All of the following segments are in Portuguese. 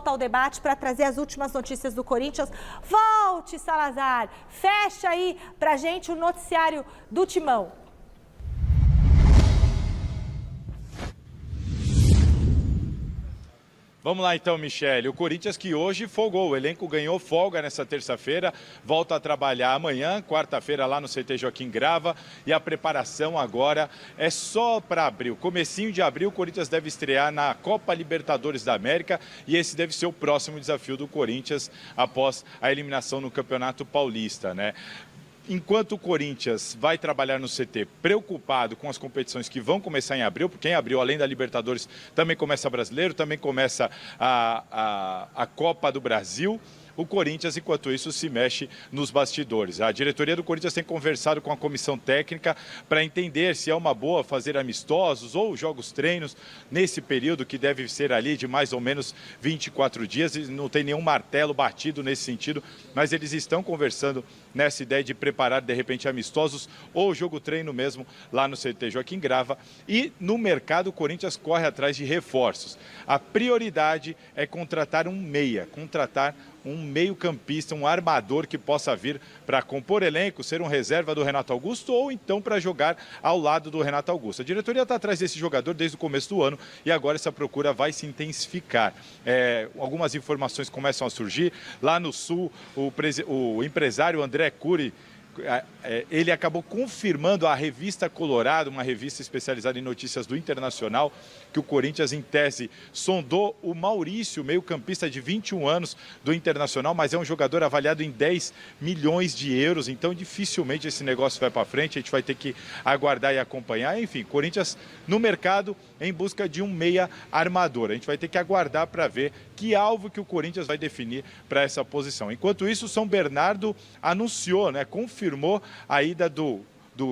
volta ao debate para trazer as últimas notícias do Corinthians. Volte, Salazar! Fecha aí pra gente o noticiário do Timão. Vamos lá então, Michele. O Corinthians que hoje folgou, o elenco ganhou folga nessa terça-feira, volta a trabalhar amanhã, quarta-feira lá no CT Joaquim Grava, e a preparação agora é só para abril. Comecinho de abril, o Corinthians deve estrear na Copa Libertadores da América e esse deve ser o próximo desafio do Corinthians após a eliminação no Campeonato Paulista, né? Enquanto o Corinthians vai trabalhar no CT preocupado com as competições que vão começar em abril, porque em abril, além da Libertadores, também começa Brasileiro, também começa a Copa do Brasil. O Corinthians, enquanto isso, se mexe nos bastidores. A diretoria do Corinthians tem conversado com a comissão técnica para entender se é uma boa fazer amistosos ou jogos-treinos nesse período que deve ser ali de mais ou menos 24 dias. E não tem nenhum martelo batido nesse sentido, mas eles estão conversando nessa ideia de preparar, de repente, amistosos ou jogo-treino mesmo lá no CT Joaquim Grava. E no mercado, o Corinthians corre atrás de reforços. A prioridade é contratar um meia, contratar um meio-campista, um armador que possa vir para compor elenco, ser um reserva do Renato Augusto ou então para jogar ao lado do Renato Augusto. A diretoria está atrás desse jogador desde o começo do ano e agora essa procura vai se intensificar. Algumas informações começam a surgir. Lá no Sul, o empresário André Cury, ele acabou confirmando à revista Colorado, uma revista especializada em notícias do Internacional, que o Corinthians, em tese, sondou o Maurício, meio-campista de 21 anos do Internacional, mas é um jogador avaliado em 10 milhões de euros, então dificilmente esse negócio vai para frente, a gente vai ter que aguardar e acompanhar. Enfim, Corinthians no mercado em busca de um meia armador. A gente vai ter que aguardar para ver que alvo que o Corinthians vai definir para essa posição. Enquanto isso, o São Bernardo anunciou, confirmou a ida do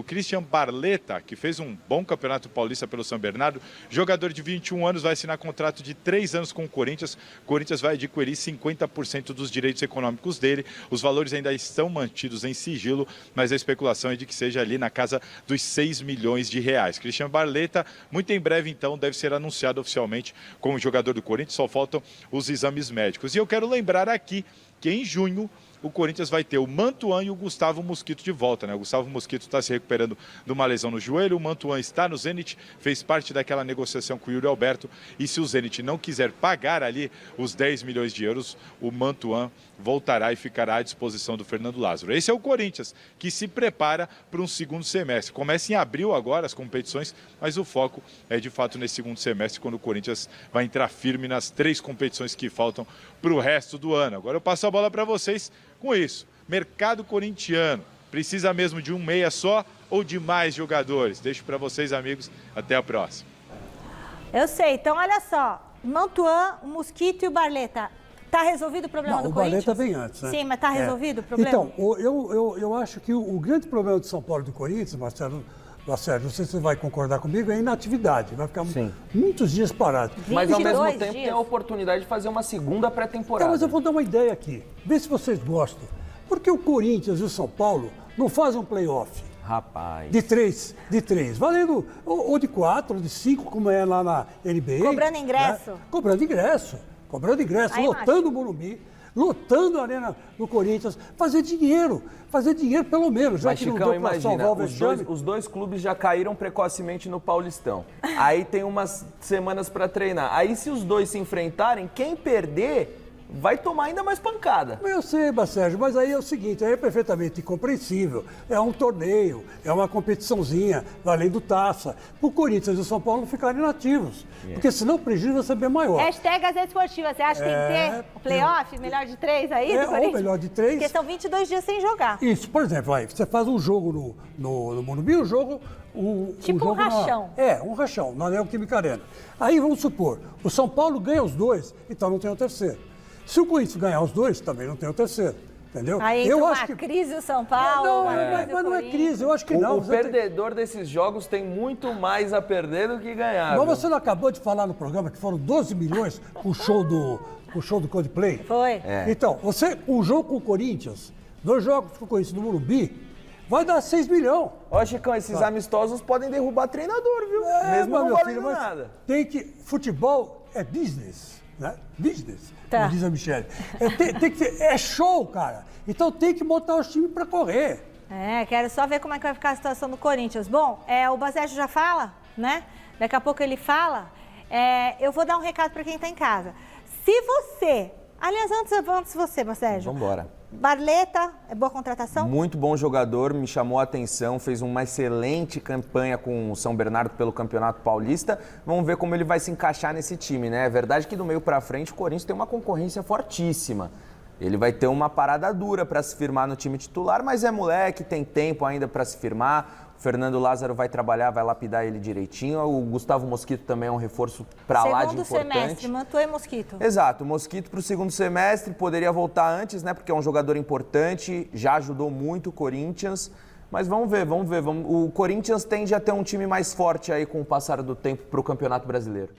Christian Barletta, que fez um bom campeonato paulista pelo São Bernardo. Jogador de 21 anos, vai assinar contrato de 3 anos com o Corinthians. O Corinthians vai adquirir 50% dos direitos econômicos dele. Os valores ainda estão mantidos em sigilo, mas a especulação é de que seja ali na casa dos 6 milhões de reais. Christian Barletta, muito em breve, então, deve ser anunciado oficialmente como jogador do Corinthians. Só faltam os exames médicos. E eu quero lembrar aqui que em junho o Corinthians vai ter o Mantuan e o Gustavo Mosquito de volta, O Gustavo Mosquito está se recuperando de uma lesão no joelho, o Mantuan está no Zenit, fez parte daquela negociação com o Yuri Alberto, e se o Zenit não quiser pagar ali os 10 milhões de euros, o Mantuan voltará e ficará à disposição do Fernando Lázaro. Esse é o Corinthians, que se prepara para um segundo semestre. Começa em abril agora as competições, mas o foco é de fato nesse segundo semestre, quando o Corinthians vai entrar firme nas 3 competições que faltam para o resto do ano. Agora eu passo a bola para vocês com isso. Mercado corintiano, precisa mesmo de um meia só ou de mais jogadores? Deixo para vocês, amigos. Até a próxima. Eu sei. Então, olha só. Mantuan, o Mosquito e o Barletta. Tá resolvido o problema do Corinthians? O Barletta vem antes, Sim, mas tá resolvido o problema? Então, eu acho que o grande problema do São Paulo e do Corinthians, Marcelo, não sei se você vai concordar comigo, é a inatividade. Vai ficar muitos dias parado. Mas ao mesmo tempo tem a oportunidade de fazer uma segunda pré-temporada. Mas eu vou dar uma ideia aqui. Vê se vocês gostam. Por que o Corinthians e o São Paulo não fazem um play-off? Rapaz. De três, valendo ou de 4, ou de 5, como é lá na NBA. Cobrando ingresso. Cobrando ingresso, Aí, lotando o Morumbi, lotando a arena do Corinthians, fazer dinheiro pelo menos, já mas, que Chicão, não deu para salvar o vexame. Os dois clubes já caíram precocemente no Paulistão. Aí tem umas semanas para treinar. Aí se os dois se enfrentarem, quem perder vai tomar ainda mais pancada. Eu sei, Sérgio, mas aí é o seguinte, aí é perfeitamente incompreensível. É um torneio, é uma competiçãozinha, valendo taça. Para o Corinthians e o São Paulo não ficarem inativos, porque senão o prejuízo vai ser bem maior. Hashtag Gazeta Esportiva, você acha que tem que ter o play-off, melhor de 3 aí do Corinthians? Ou melhor de 3. Porque são 22 dias sem jogar. Isso, por exemplo, aí você faz um jogo no Morumbi, um jogo... Tipo um rachão. Um rachão, na Neoquímica Arena. Aí vamos supor, o São Paulo ganha os 2, então não tem o terceiro. Se o Corinthians ganhar os 2, também não tem o terceiro. Entendeu? Aí eu uma acho que crise o São Paulo. Mas não é crise, eu acho que não. O perdedor desses jogos tem muito mais a perder do que ganhar. Mas você não acabou de falar no programa que foram 12 milhões pro show do Coldplay? Foi. Então, um jogo com o Corinthians, 2 jogos com o Corinthians no Morumbi, vai dar 6 milhões. Ó, Chicão, esses amistosos podem derrubar treinador, viu? Mesmo não valendo nada. Futebol é business. né? Business, Tá. como diz a Michele. Tem que ser, é show, cara. Então tem que botar os times para correr. Quero só ver como é que vai ficar a situação do Corinthians. Bom, o Basésio já fala, né? Daqui a pouco ele fala. Eu vou dar um recado para quem está em casa. Se você... Aliás, antes você, Basésio. Vamos embora. Barleta, é boa contratação? Muito bom jogador, me chamou a atenção, fez uma excelente campanha com o São Bernardo pelo Campeonato Paulista. Vamos ver como ele vai se encaixar nesse time, né? É verdade que do meio para frente o Corinthians tem uma concorrência fortíssima. Ele vai ter uma parada dura para se firmar no time titular, mas é moleque, tem tempo ainda para se firmar. O Fernando Lázaro vai trabalhar, vai lapidar ele direitinho. O Gustavo Mosquito também é um reforço para lá de importante. Segundo semestre, Mantua e Mosquito. Exato, o Mosquito para o segundo semestre, poderia voltar antes, né? Porque é um jogador importante, já ajudou muito o Corinthians. Mas vamos ver. O Corinthians tende a ter um time mais forte aí com o passar do tempo para o Campeonato Brasileiro.